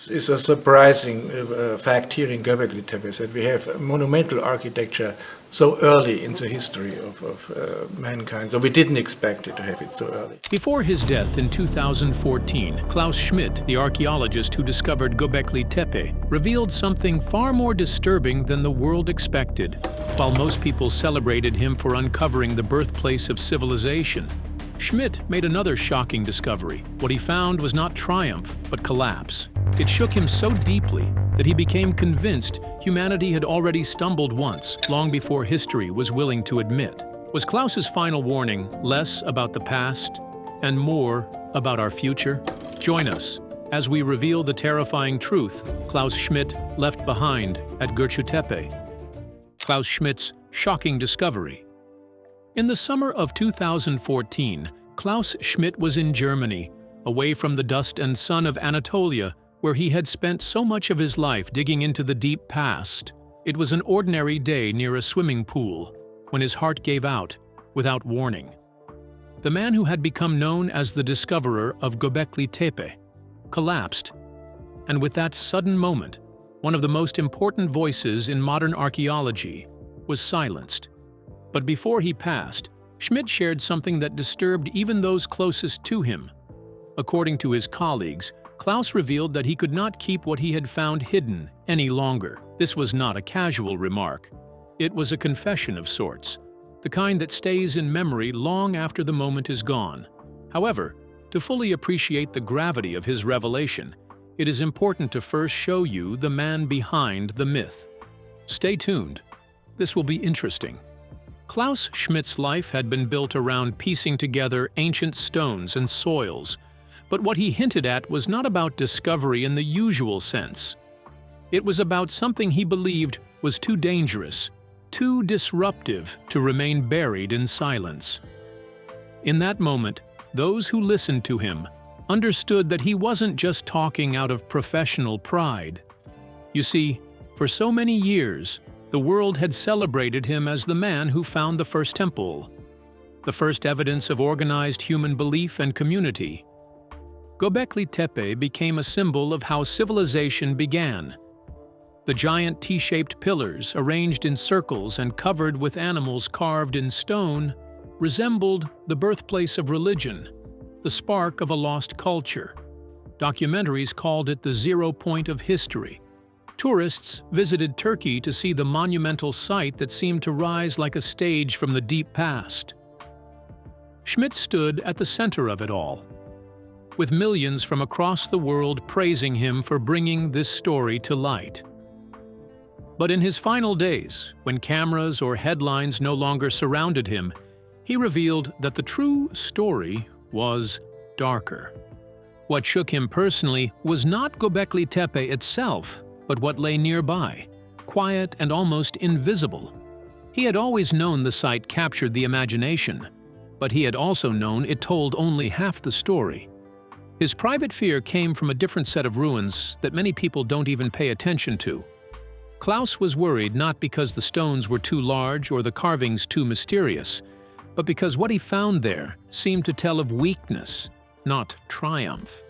is a surprising fact here in Göbekli Tepe, that we have monumental architecture so early in the history of mankind. So we didn't expect it to have it so early. Before his death in 2014, Klaus Schmidt, the archaeologist who discovered Göbekli Tepe, revealed something far more disturbing than the world expected. While most people celebrated him for uncovering the birthplace of civilization, Schmidt made another shocking discovery. What he found was not triumph, but collapse. It shook him so deeply that he became convinced humanity had already stumbled once, long before history was willing to admit. Was Klaus's final warning less about the past and more about our future? Join us as we reveal the terrifying truth Klaus Schmidt left behind at Gürcütepe. Klaus Schmidt's shocking discovery. In the summer of 2014, Klaus Schmidt was in Germany, away from the dust and sun of Anatolia, where he had spent so much of his life digging into the deep past. It was an ordinary day near a swimming pool, when his heart gave out, without warning. The man who had become known as the discoverer of Göbekli Tepe collapsed, and with that sudden moment, one of the most important voices in modern archaeology was silenced. But before he passed, Schmidt shared something that disturbed even those closest to him. According to his colleagues, Klaus revealed that he could not keep what he had found hidden any longer. This was not a casual remark. It was a confession of sorts, the kind that stays in memory long after the moment is gone. However, to fully appreciate the gravity of his revelation, it is important to first show you the man behind the myth. Stay tuned. This will be interesting. Klaus Schmidt's life had been built around piecing together ancient stones and soils, but what he hinted at was not about discovery in the usual sense. It was about something he believed was too dangerous, too disruptive to remain buried in silence. In that moment, those who listened to him understood that he wasn't just talking out of professional pride. You see, for so many years, the world had celebrated him as the man who found the first temple, the first evidence of organized human belief and community. Göbekli Tepe became a symbol of how civilization began. The giant T-shaped pillars, arranged in circles and covered with animals carved in stone, resembled the birthplace of religion, the spark of a lost culture. Documentaries called it the zero point of history. Tourists visited Turkey to see the monumental site that seemed to rise like a stage from the deep past. Schmidt stood at the center of it all, with millions from across the world praising him for bringing this story to light. But in his final days, when cameras or headlines no longer surrounded him, he revealed that the true story was darker. What shook him personally was not Göbekli Tepe itself, but what lay nearby, quiet and almost invisible. He had always known the site captured the imagination, but he had also known it told only half the story. His private fear came from a different set of ruins that many people don't even pay attention to. Klaus was worried not because the stones were too large or the carvings too mysterious, but because what he found there seemed to tell of weakness, not triumph.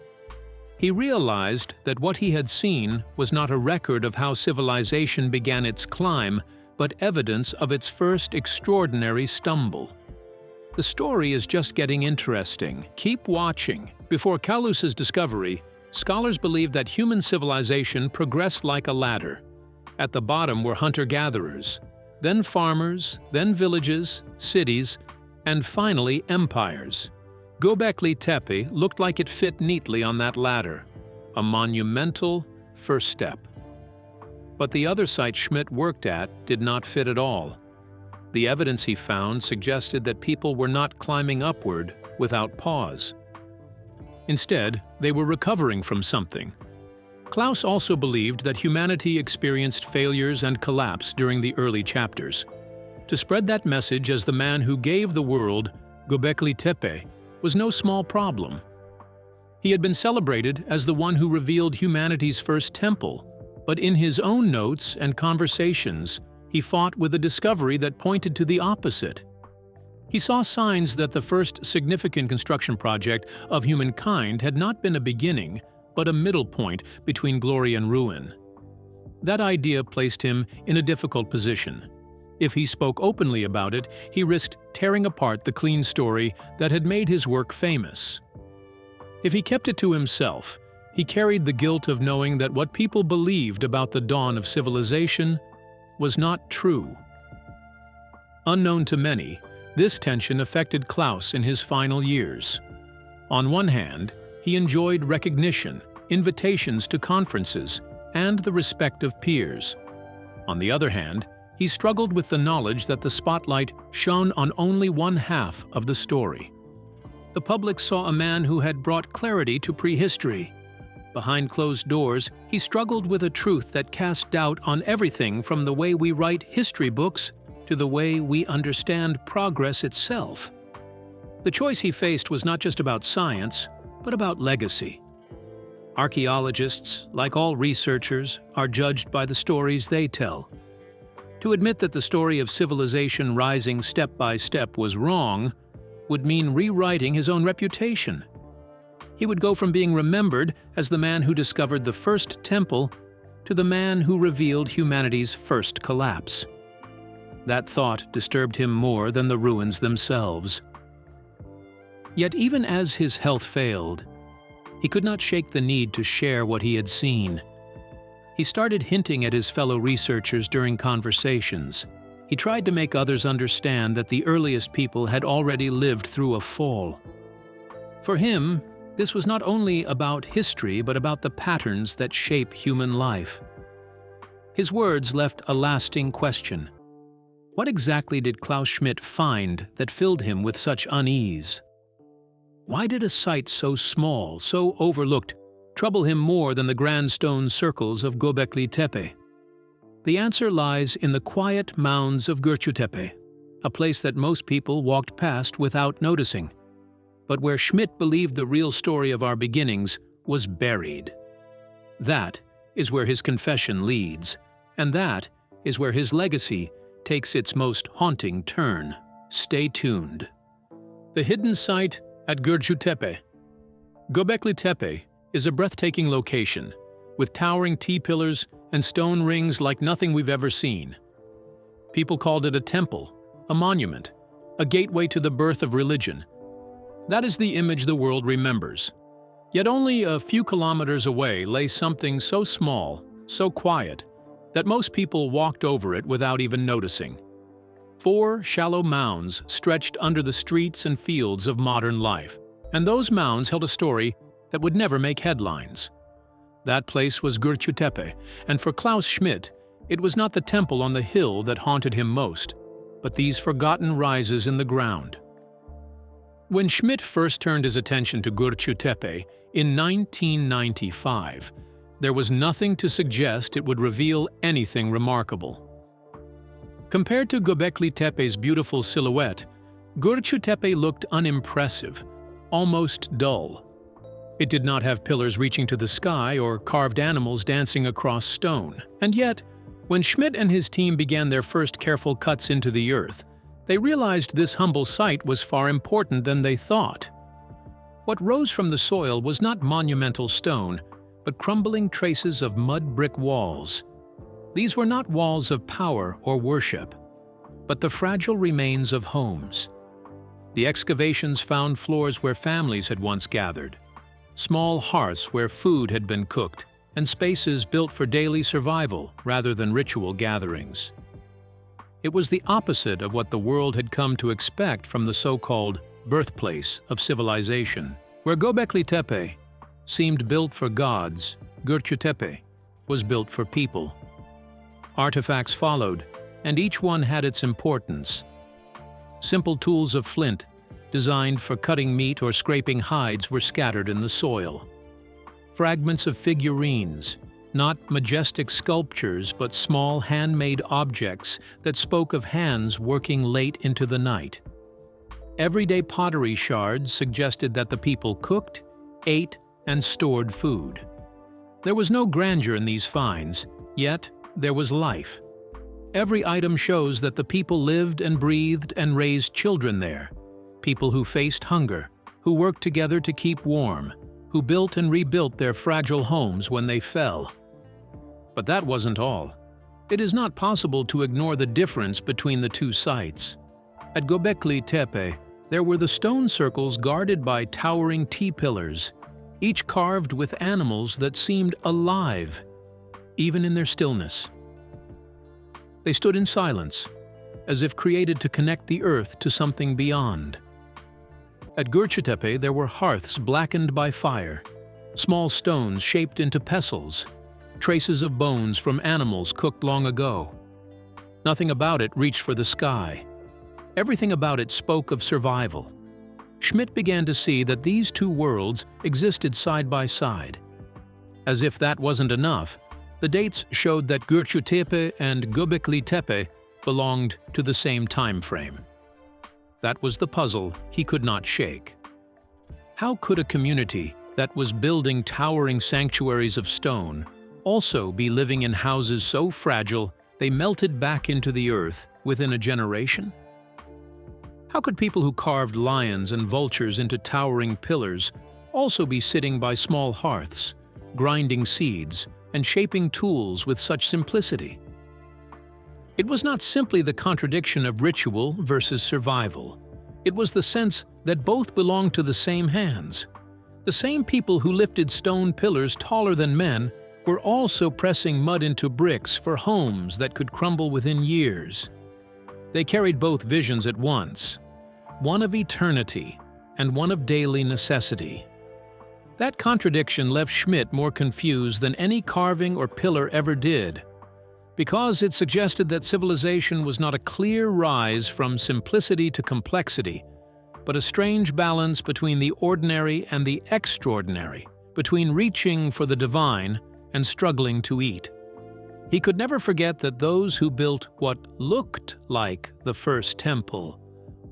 He realized that what he had seen was not a record of how civilization began its climb, but evidence of its first extraordinary stumble. The story is just getting interesting. Keep watching. Before Klaus's discovery, scholars believed that human civilization progressed like a ladder. At the bottom were hunter-gatherers, then farmers, then villages, cities, and finally empires. Göbekli Tepe looked like it fit neatly on that ladder, a monumental first step. But the other site Schmidt worked at did not fit at all. The evidence he found suggested that people were not climbing upward without pause. Instead, they were recovering from something. Klaus also believed that humanity experienced failures and collapse during the early chapters. To spread that message as the man who gave the world Göbekli Tepe was no small problem. He had been celebrated as the one who revealed humanity's first temple, but in his own notes and conversations, he fought with a discovery that pointed to the opposite. He saw signs that the first significant construction project of humankind had not been a beginning, but a middle point between glory and ruin. That idea placed him in a difficult position. If he spoke openly about it, he risked tearing apart the clean story that had made his work famous. If he kept it to himself, he carried the guilt of knowing that what people believed about the dawn of civilization was not true. Unknown to many, this tension affected Klaus in his final years. On one hand, he enjoyed recognition, invitations to conferences, and the respect of peers. On the other hand, he struggled with the knowledge that the spotlight shone on only one half of the story. The public saw a man who had brought clarity to prehistory. Behind closed doors, he struggled with a truth that cast doubt on everything from the way we write history books to the way we understand progress itself. The choice he faced was not just about science, but about legacy. Archaeologists, like all researchers, are judged by the stories they tell. To admit that the story of civilization rising step by step was wrong would mean rewriting his own reputation. He would go from being remembered as the man who discovered the first temple to the man who revealed humanity's first collapse. That thought disturbed him more than the ruins themselves. Yet even as his health failed, he could not shake the need to share what he had seen. He started hinting at his fellow researchers during conversations. He tried to make others understand that the earliest people had already lived through a fall. For him, this was not only about history, but about the patterns that shape human life. His words left a lasting question. What exactly did Klaus Schmidt find that filled him with such unease? Why did a site so small, so overlooked, trouble him more than the grand stone circles of Göbekli Tepe? The answer lies in the quiet mounds of Gürcütepe, a place that most people walked past without noticing, but where Schmidt believed the real story of our beginnings was buried. That is where his confession leads, and that is where his legacy takes its most haunting turn. Stay tuned. The hidden site at Gürcütepe. Göbekli Tepe is a breathtaking location, with towering T-pillars and stone rings like nothing we've ever seen. People called it a temple, a monument, a gateway to the birth of religion. That is the image the world remembers. Yet only a few kilometers away lay something so small, so quiet, that most people walked over it without even noticing. 4 shallow mounds stretched under the streets and fields of modern life, and those mounds held a story that would never make headlines. That place was Gürcütepe, and for Klaus Schmidt, it was not the temple on the hill that haunted him most, but these forgotten rises in the ground. When Schmidt first turned his attention to Gürcütepe in 1995, there was nothing to suggest it would reveal anything remarkable. Compared to Göbekli Tepe's beautiful silhouette, Gürcütepe looked unimpressive, almost dull. It did not have pillars reaching to the sky or carved animals dancing across stone. And yet, when Schmidt and his team began their first careful cuts into the earth, they realized this humble site was far important than they thought. What rose from the soil was not monumental stone, but crumbling traces of mud brick walls. These were not walls of power or worship, but the fragile remains of homes. The excavations found floors where families had once gathered, small hearths where food had been cooked, and spaces built for daily survival rather than ritual gatherings. It was the opposite of what the world had come to expect from the so-called birthplace of civilization. Where Göbekli Tepe seemed built for gods, Gürcütepe was built for people. Artifacts followed, and each one had its importance. Simple tools of flint, designed for cutting meat or scraping hides, were scattered in the soil. Fragments of figurines, not majestic sculptures but small handmade objects that spoke of hands working late into the night. Everyday pottery shards suggested that the people cooked, ate, and stored food. There was no grandeur in these finds, yet there was life. Every item shows that the people lived and breathed and raised children there, people who faced hunger, who worked together to keep warm, who built and rebuilt their fragile homes when they fell. But that wasn't all. It is not possible to ignore the difference between the two sites. At Göbekli Tepe, there were the stone circles guarded by towering T-pillars, each carved with animals that seemed alive, even in their stillness. They stood in silence, as if created to connect the earth to something beyond. At Gürcütepe, there were hearths blackened by fire, small stones shaped into pestles, traces of bones from animals cooked long ago. Nothing about it reached for the sky. Everything about it spoke of survival. Schmidt began to see that these two worlds existed side by side. As if that wasn't enough, the dates showed that Gürcütepe and Göbekli Tepe belonged to the same time frame. That was the puzzle he could not shake. How could a community that was building towering sanctuaries of stone also be living in houses so fragile they melted back into the earth within a generation? How could people who carved lions and vultures into towering pillars also be sitting by small hearths, grinding seeds, and shaping tools with such simplicity? It was not simply the contradiction of ritual versus survival. It was the sense that both belonged to the same hands. The same people who lifted stone pillars taller than men were also pressing mud into bricks for homes that could crumble within years. They carried both visions at once, one of eternity and one of daily necessity. That contradiction left Schmidt more confused than any carving or pillar ever did, because it suggested that civilization was not a clear rise from simplicity to complexity, but a strange balance between the ordinary and the extraordinary, between reaching for the divine and struggling to eat. He could never forget that those who built what looked like the first temple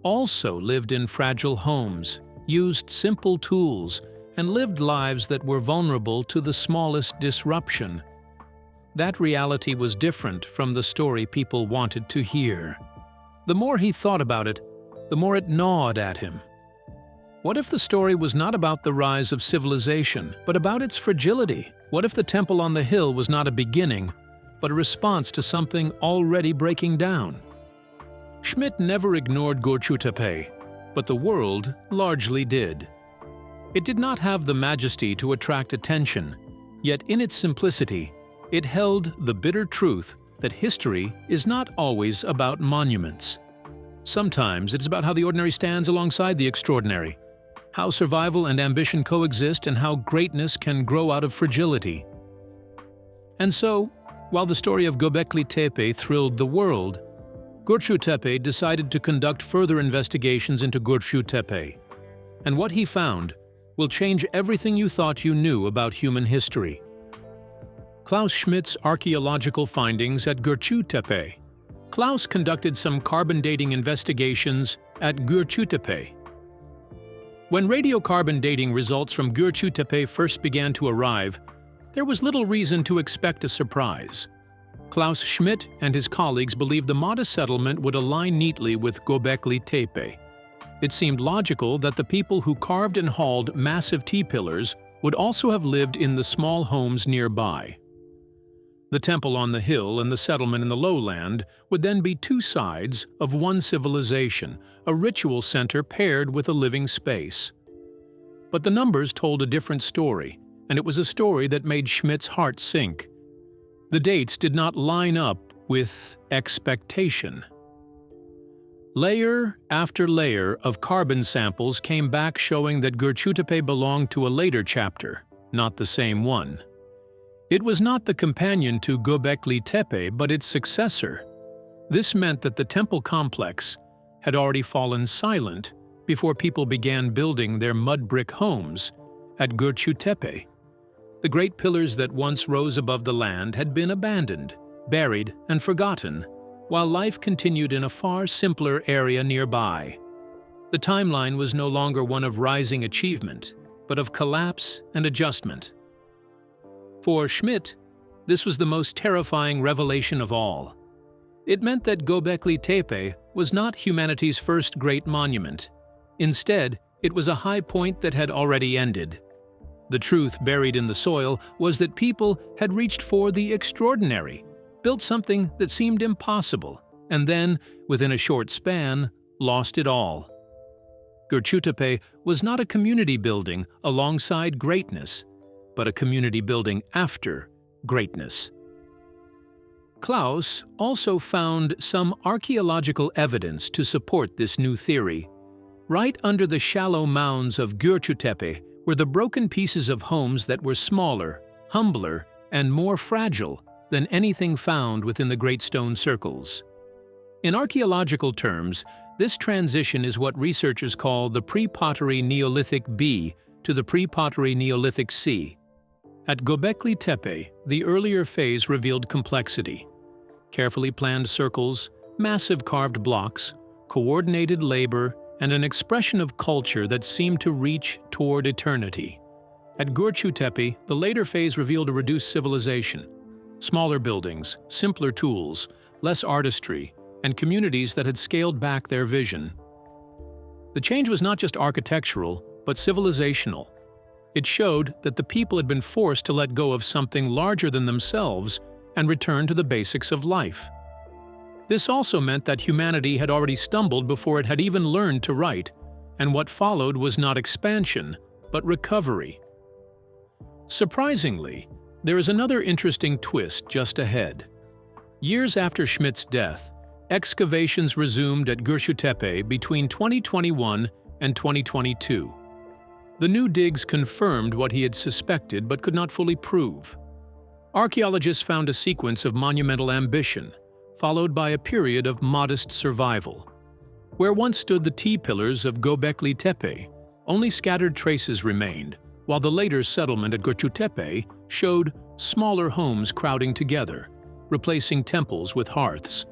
also lived in fragile homes, used simple tools, and lived lives that were vulnerable to the smallest disruption. That reality was different from the story people wanted to hear. The more he thought about it, the more it gnawed at him. What if the story was not about the rise of civilization, but about its fragility? What if the temple on the hill was not a beginning, but a response to something already breaking down? Schmidt never ignored Gürcütepe, but the world largely did. It did not have the majesty to attract attention, yet in its simplicity, it held the bitter truth that history is not always about monuments. Sometimes it's about how the ordinary stands alongside the extraordinary, how survival and ambition coexist, and how greatness can grow out of fragility. And so, while the story of Göbekli Tepe thrilled the world, Gürcütepe decided to conduct further investigations into Gürcütepe. And what he found will change everything you thought you knew about human history. Klaus Schmidt's archaeological findings at Gürcütepe. Klaus conducted some carbon dating investigations at Gürcütepe. When radiocarbon dating results from Gürcütepe first began to arrive, there was little reason to expect a surprise. Klaus Schmidt and his colleagues believed the modest settlement would align neatly with Göbekli Tepe. It seemed logical that the people who carved and hauled massive T-pillars would also have lived in the small homes nearby. The temple on the hill and the settlement in the lowland would then be two sides of one civilization, a ritual center paired with a living space. But the numbers told a different story, and it was a story that made Schmidt's heart sink. The dates did not line up with expectation. Layer after layer of carbon samples came back showing that Gürcütepe belonged to a later chapter, not the same one. It was not the companion to Göbekli Tepe, but its successor. This meant that the temple complex had already fallen silent before people began building their mud brick homes at Gürcütepe. The great pillars that once rose above the land had been abandoned, buried, and forgotten, while life continued in a far simpler area nearby. The timeline was no longer one of rising achievement, but of collapse and adjustment. For Schmidt, this was the most terrifying revelation of all. It meant that Göbekli Tepe was not humanity's first great monument. Instead, it was a high point that had already ended. The truth buried in the soil was that people had reached for the extraordinary, built something that seemed impossible, and then, within a short span, lost it all. Gürcütepe was not a community building alongside greatness, but a community building after greatness. Klaus also found some archaeological evidence to support this new theory. Right under the shallow mounds of Gürcütepe were the broken pieces of homes that were smaller, humbler, and more fragile than anything found within the Great Stone Circles. In archaeological terms, this transition is what researchers call the pre-pottery Neolithic B to the pre-pottery Neolithic C. At Göbekli Tepe, the earlier phase revealed complexity. Carefully planned circles, massive carved blocks, coordinated labor, and an expression of culture that seemed to reach toward eternity. At Gürcütepe, the later phase revealed a reduced civilization. Smaller buildings, simpler tools, less artistry, and communities that had scaled back their vision. The change was not just architectural, but civilizational. It showed that the people had been forced to let go of something larger than themselves and return to the basics of life. This also meant that humanity had already stumbled before it had even learned to write, and what followed was not expansion, but recovery. Surprisingly, there is another interesting twist just ahead. Years after Schmidt's death, excavations resumed at Gürcütepe between 2021 and 2022. The new digs confirmed what he had suspected but could not fully prove. Archaeologists found a sequence of monumental ambition, followed by a period of modest survival. Where once stood the T-pillars of Göbekli Tepe, only scattered traces remained, while the later settlement at Gürcütepe showed smaller homes crowding together, replacing temples with hearths.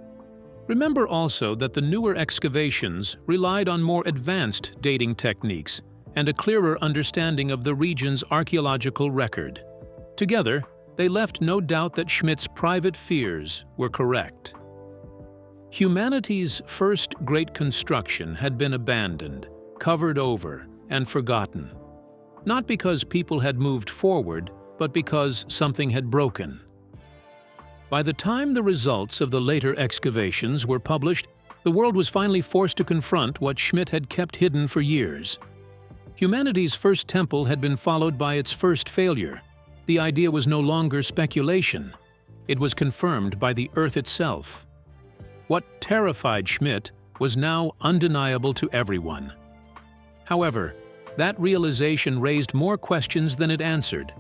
Remember also that the newer excavations relied on more advanced dating techniques and a clearer understanding of the region's archaeological record. Together, they left no doubt that Schmidt's private fears were correct. Humanity's first great construction had been abandoned, covered over, and forgotten. Not because people had moved forward, but because something had broken. By the time the results of the later excavations were published, the world was finally forced to confront what Schmidt had kept hidden for years. Humanity's first temple had been followed by its first failure. The idea was no longer speculation. It was confirmed by the earth itself. What terrified Schmidt was now undeniable to everyone. However, that realization raised more questions than it answered.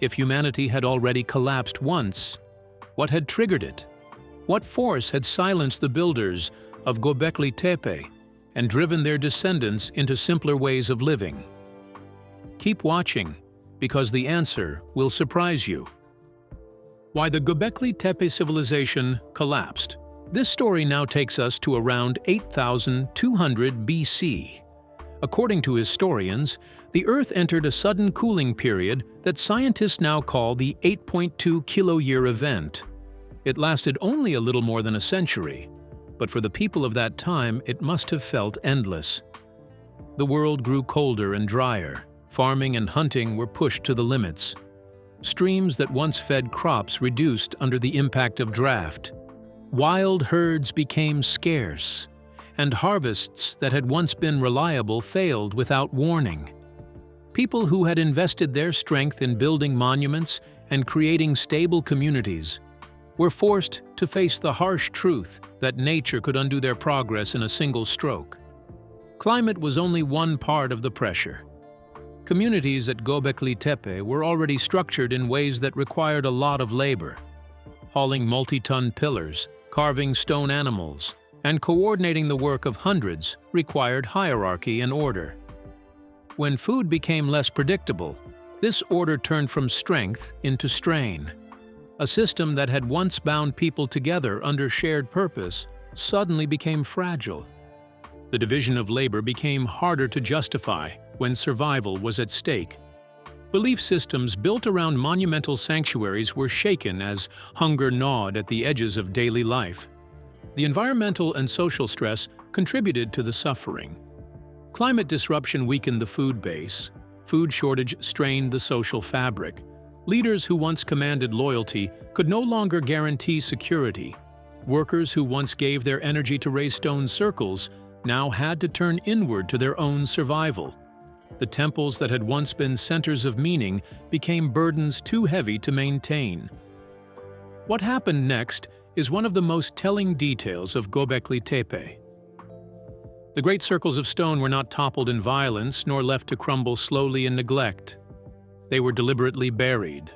If humanity had already collapsed once, what had triggered it? What force had silenced the builders of Göbekli Tepe and driven their descendants into simpler ways of living? Keep watching, because the answer will surprise you. Why the Göbekli Tepe civilization collapsed. This story now takes us to around 8,200 BC. According to historians, the Earth entered a sudden cooling period that scientists now call the 8.2 kiloyear event. It lasted only a little more than a century, but for the people of that time it must have felt endless. The world grew colder and drier. Farming and hunting were pushed to the limits. Streams that once fed crops reduced under the impact of drought. Wild herds became scarce, and harvests that had once been reliable failed without warning. People who had invested their strength in building monuments and creating stable communities were forced to face the harsh truth that nature could undo their progress in a single stroke. Climate was only one part of the pressure. Communities at Göbekli Tepe were already structured in ways that required a lot of labor. Hauling multi-ton pillars, carving stone animals, and coordinating the work of hundreds required hierarchy and order. When food became less predictable, this order turned from strength into strain. A system that had once bound people together under shared purpose suddenly became fragile. The division of labor became harder to justify when survival was at stake. Belief systems built around monumental sanctuaries were shaken as hunger gnawed at the edges of daily life. The environmental and social stress contributed to the suffering. Climate disruption weakened the food base. Food shortage strained the social fabric. Leaders who once commanded loyalty could no longer guarantee security. Workers who once gave their energy to raise stone circles now had to turn inward to their own survival. The temples that had once been centers of meaning became burdens too heavy to maintain. What happened next is one of the most telling details of Göbekli Tepe. The great circles of stone were not toppled in violence nor left to crumble slowly in neglect. They were deliberately buried.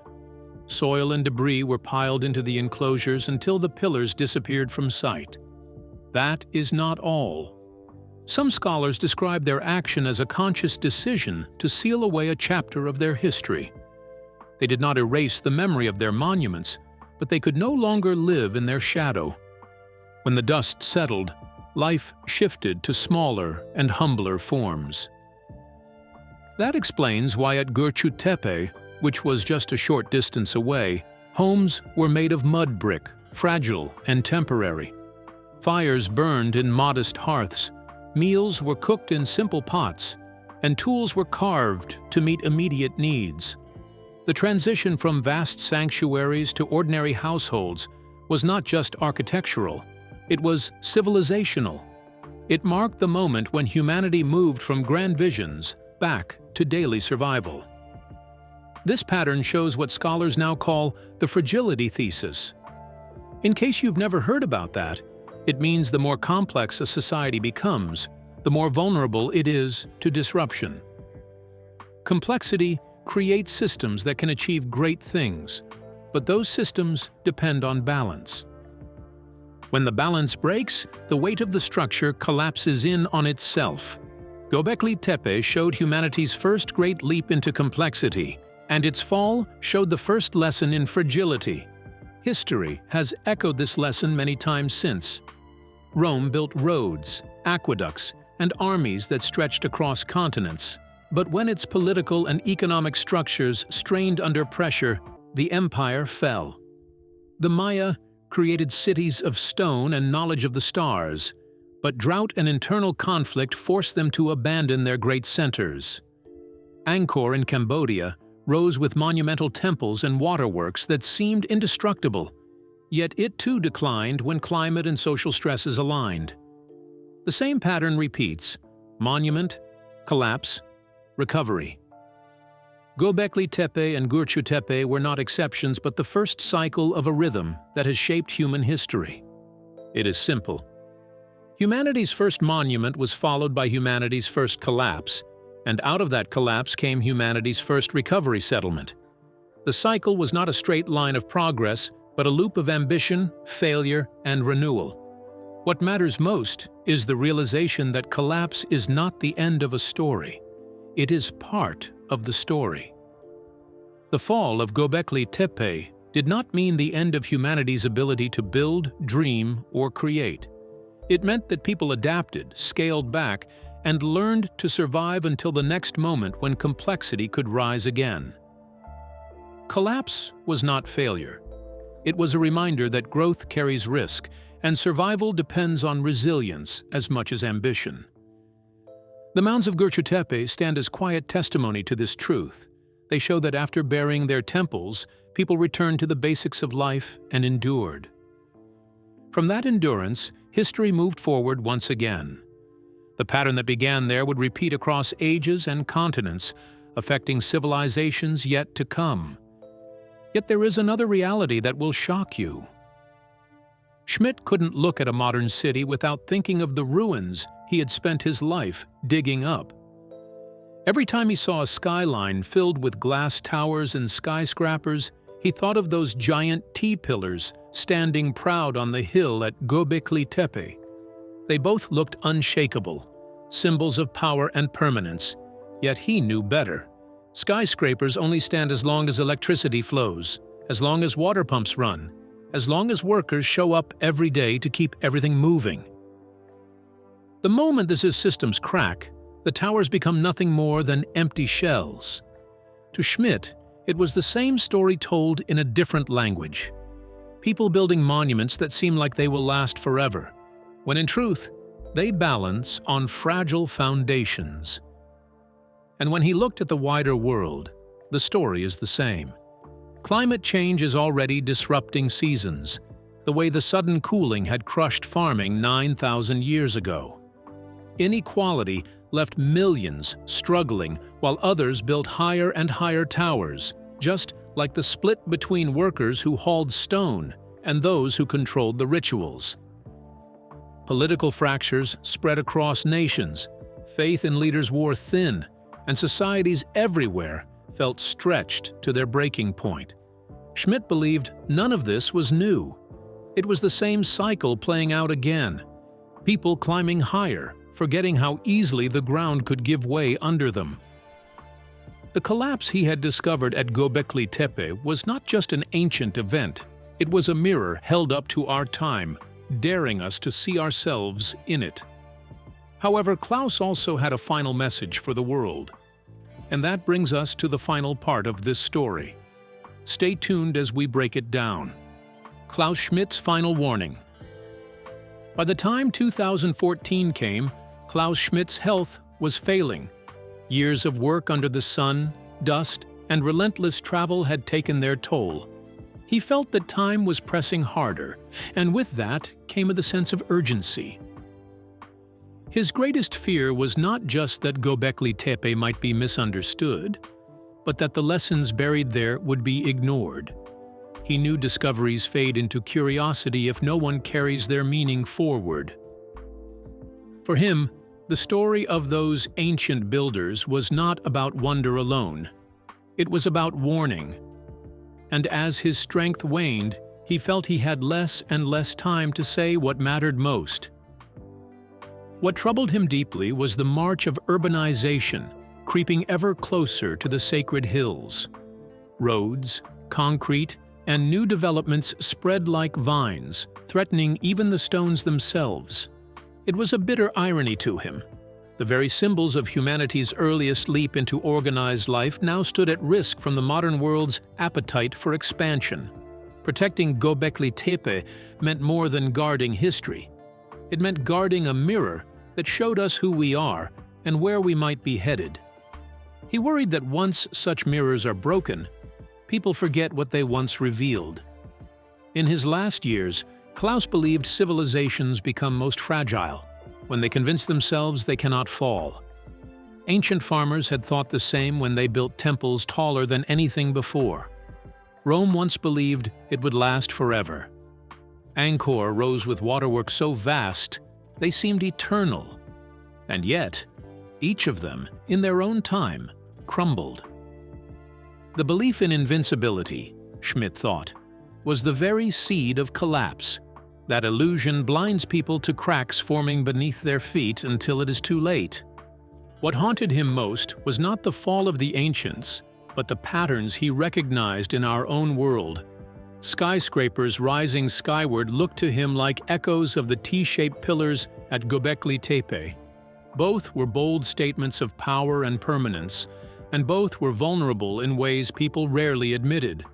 Soil and debris were piled into the enclosures until the pillars disappeared from sight. That is not all. Some scholars describe their action as a conscious decision to seal away a chapter of their history. They did not erase the memory of their monuments, but they could no longer live in their shadow. When the dust settled, life shifted to smaller and humbler forms. That explains why at Gürcütepe, which was just a short distance away, homes were made of mud brick, fragile and temporary. Fires burned in modest hearths, meals were cooked in simple pots, and tools were carved to meet immediate needs. The transition from vast sanctuaries to ordinary households was not just architectural, it was civilizational. It marked the moment when humanity moved from grand visions back to daily survival. This pattern shows what scholars now call the fragility thesis. In case you've never heard about that, it means the more complex a society becomes, the more vulnerable it is to disruption. Complexity creates systems that can achieve great things, but those systems depend on balance. When the balance breaks, the weight of the structure collapses in on itself. Göbekli Tepe showed humanity's first great leap into complexity, and its fall showed the first lesson in fragility. History has echoed this lesson many times since. Rome built roads, aqueducts, and armies that stretched across continents. But when its political and economic structures strained under pressure, the empire fell. The Maya created cities of stone and knowledge of the stars, but drought and internal conflict forced them to abandon their great centers. Angkor in Cambodia rose with monumental temples and waterworks that seemed indestructible, yet it too declined when climate and social stresses aligned. The same pattern repeats: monument, collapse, recovery. Göbekli Tepe and Gürcütepe were not exceptions but the first cycle of a rhythm that has shaped human history. It is simple. Humanity's first monument was followed by humanity's first collapse, and out of that collapse came humanity's first recovery settlement. The cycle was not a straight line of progress, but a loop of ambition, failure, and renewal. What matters most is the realization that collapse is not the end of a story. It is part of the story. The fall of Göbekli Tepe did not mean the end of humanity's ability to build, dream, or create. It meant that people adapted, scaled back, and learned to survive until the next moment when complexity could rise again. Collapse was not failure. It was a reminder that growth carries risk, and survival depends on resilience as much as ambition. The mounds of Gürcütepe stand as quiet testimony to this truth. They show that after burying their temples, people returned to the basics of life and endured. From that endurance, history moved forward once again. The pattern that began there would repeat across ages and continents, affecting civilizations yet to come. Yet there is another reality that will shock you. Schmidt couldn't look at a modern city without thinking of the ruins he had spent his life digging up. Every time he saw a skyline filled with glass towers and skyscrapers, he thought of those giant T-pillars standing proud on the hill at Göbekli Tepe. They both looked unshakable, symbols of power and permanence, yet he knew better. Skyscrapers only stand as long as electricity flows, as long as water pumps run, as long as workers show up every day to keep everything moving. The moment these systems crack, the towers become nothing more than empty shells. To Schmidt, it was the same story told in a different language. People building monuments that seem like they will last forever, when in truth, they balance on fragile foundations. And when he looked at the wider world, the story is the same. Climate change is already disrupting seasons, the way the sudden cooling had crushed farming 9,000 years ago. Inequality left millions struggling while others built higher and higher towers, just like the split between workers who hauled stone and those who controlled the rituals. Political fractures spread across nations, faith in leaders wore thin, and societies everywhere felt stretched to their breaking point. Schmidt believed none of this was new. It was the same cycle playing out again. People climbing higher, forgetting how easily the ground could give way under them. The collapse he had discovered at Göbekli Tepe was not just an ancient event. It was a mirror held up to our time, daring us to see ourselves in it. However, Klaus also had a final message for the world. And that brings us to the final part of this story. Stay tuned as we break it down. Klaus Schmidt's final warning. By the time 2014 came, Klaus Schmidt's health was failing. Years of work under the sun, dust, and relentless travel had taken their toll. He felt that time was pressing harder, and with that came the sense of urgency. His greatest fear was not just that Göbekli Tepe might be misunderstood, but that the lessons buried there would be ignored. He knew discoveries fade into curiosity if no one carries their meaning forward. For him, the story of those ancient builders was not about wonder alone. It was about warning. And as his strength waned, he felt he had less and less time to say what mattered most. What troubled him deeply was the march of urbanization, creeping ever closer to the sacred hills. Roads, concrete, and new developments spread like vines, threatening even the stones themselves. It was a bitter irony to him. The very symbols of humanity's earliest leap into organized life now stood at risk from the modern world's appetite for expansion. Protecting Göbekli Tepe meant more than guarding history. It meant guarding a mirror that showed us who we are and where we might be headed. He worried that once such mirrors are broken, people forget what they once revealed. In his last years, Klaus believed civilizations become most fragile when they convince themselves they cannot fall. Ancient farmers had thought the same when they built temples taller than anything before. Rome once believed it would last forever. Angkor rose with waterworks so vast they seemed eternal. And yet, each of them, in their own time, crumbled. The belief in invincibility, Schmidt thought, was the very seed of collapse. That illusion blinds people to cracks forming beneath their feet until it is too late. What haunted him most was not the fall of the ancients, but the patterns he recognized in our own world. Skyscrapers rising skyward looked to him like echoes of the T-shaped pillars at Göbekli Tepe. Both were bold statements of power and permanence, and both were vulnerable in ways people rarely admitted.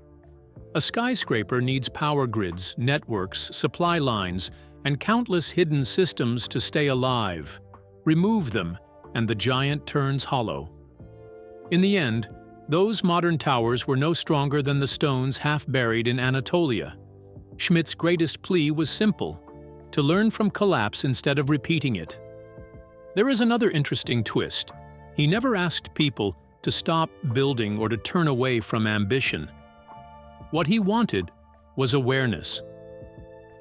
A skyscraper needs power grids, networks, supply lines, and countless hidden systems to stay alive. Remove them, and the giant turns hollow. In the end, those modern towers were no stronger than the stones half buried in Anatolia. Schmidt's greatest plea was simple: to learn from collapse instead of repeating it. There is another interesting twist. He never asked people to stop building or to turn away from ambition. What he wanted was awareness.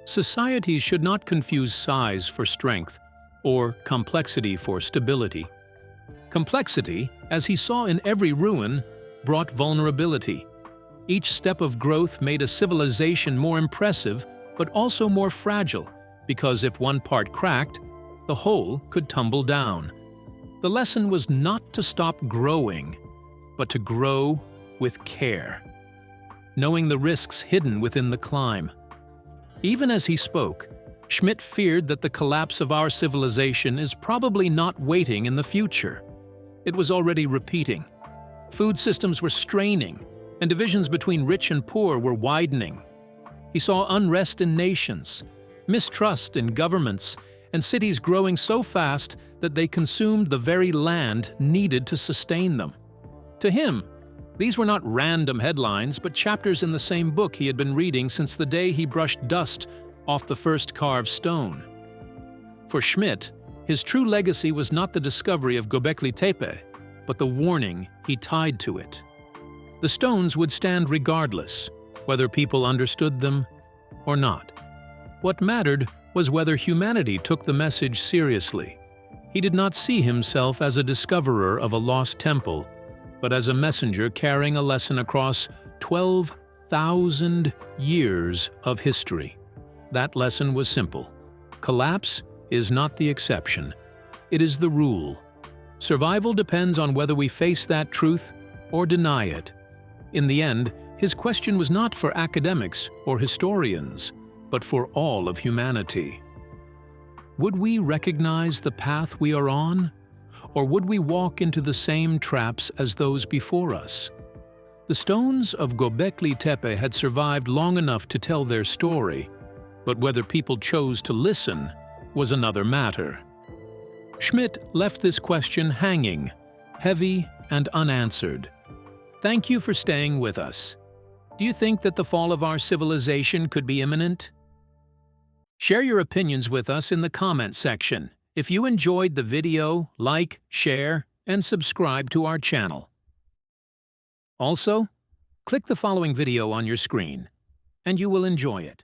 Societies should not confuse size for strength or complexity for stability. Complexity, as he saw in every ruin, brought vulnerability. Each step of growth made a civilization more impressive, but also more fragile, because if one part cracked, the whole could tumble down. The lesson was not to stop growing, but to grow with care, knowing the risks hidden within the climb. Even as he spoke, Schmidt feared that the collapse of our civilization is probably not waiting in the future. It was already repeating. Food systems were straining, and divisions between rich and poor were widening. He saw unrest in nations, mistrust in governments, and cities growing so fast that they consumed the very land needed to sustain them. To him, these were not random headlines, but chapters in the same book he had been reading since the day he brushed dust off the first carved stone. For Schmidt, his true legacy was not the discovery of Göbekli Tepe, but the warning he tied to it. The stones would stand regardless, whether people understood them or not. What mattered was whether humanity took the message seriously. He did not see himself as a discoverer of a lost temple, but as a messenger carrying a lesson across 12,000 years of history. That lesson was simple. Collapse is not the exception. It is the rule. Survival depends on whether we face that truth or deny it. In the end, his question was not for academics or historians, but for all of humanity. Would we recognize the path we are on? Or would we walk into the same traps as those before us? The stones of Göbekli Tepe had survived long enough to tell their story, but whether people chose to listen was another matter. Schmidt left this question hanging, heavy and unanswered. Thank you for staying with us. Do you think that the fall of our civilization could be imminent? Share your opinions with us in the comment section. If you enjoyed the video, like, share, and subscribe to our channel. Also, click the following video on your screen, and you will enjoy it.